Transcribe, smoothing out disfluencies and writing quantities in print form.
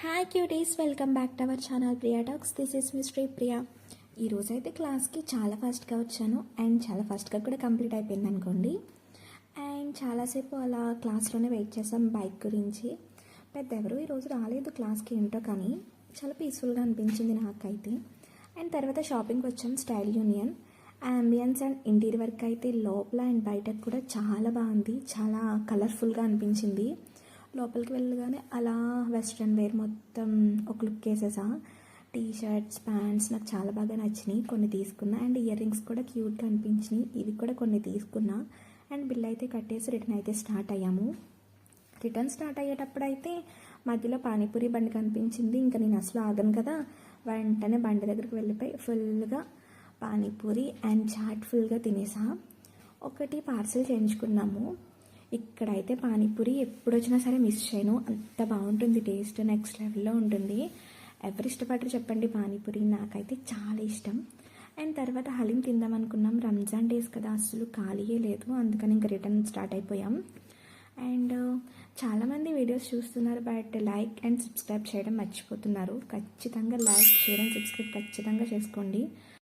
Hi cuties, welcome back to our channel Priya talks. This is me Sri Priya. ఈరోజైతే క్లాస్కి చాలా ఫాస్ట్గా వచ్చాను అండ్ చాలా ఫాస్ట్గా కూడా కంప్లీట్ అయిపోయింది అనుకోండి. అండ్ చాలాసేపు అలా క్లాస్లోనే వెయిట్ చేసాం బైక్ గురించి. పెద్ద ఎవరు ఈరోజు రాలేదు క్లాస్కి, ఏంటో కానీ చాలా పీస్ఫుల్గా అనిపించింది నాకైతే. అండ్ తర్వాత షాపింగ్కి వచ్చాం style union. Ambience and interior work అయితే లోపల అండ్ బయటకు కూడా చాలా బాగుంది, చాలా కలర్ఫుల్గా అనిపించింది. లోపలికి వెళ్ళగానే అలా వెస్ట్రన్ వేర్ మొత్తం ఒక లుక్ వేసేసా. టీ షర్ట్స్, ప్యాంట్స్ నాకు చాలా బాగా నచ్చినాయి, కొన్ని తీసుకున్నా. అండ్ ఇయర్ రింగ్స్ కూడా క్యూట్గా అనిపించినాయి, ఇవి కూడా కొన్ని తీసుకున్నా. అండ్ బిల్ అయితే కట్టేసి రిటర్న్ అయితే స్టార్ట్ అయ్యాము. రిటర్న్ స్టార్ట్ అయ్యేటప్పుడు అయితే మధ్యలో పానీపూరి బండి కనిపించింది. ఇంకా నేను అసలు ఆగను కదా, వెంటనే బండి దగ్గరికి వెళ్ళిపోయి ఫుల్గా పానీపూరి అండ్ చాట్ ఫుల్గా తినేసా. ఒకటి పార్సల్ చేయించుకున్నాము. ఇక్కడైతే పానీపూరి ఎప్పుడు వచ్చినా సరే మిస్ చేయను, అంత బాగుంటుంది, టేస్ట్ నెక్స్ట్ లెవెల్లో ఉంటుంది. ఎవరు ఇష్టపడరు చెప్పండి పానీపూరి, నాకైతే చాలా ఇష్టం. అండ్ తర్వాత హలీం తిందాం అనుకున్నాం, రంజాన్ డేస్ కదా అసలు ఖాళీయే లేదు, అందుకని ఇంకా రిటర్న్ స్టార్ట్ అయిపోయాం. అండ్ చాలామంది వీడియోస్ చూస్తున్నారు, బట్ లైక్ అండ్ సబ్స్క్రైబ్ చేయడం మర్చిపోతున్నారు. ఖచ్చితంగా లైక్, షేర్ అండ్ సబ్స్క్రైబ్ ఖచ్చితంగా చేసుకోండి.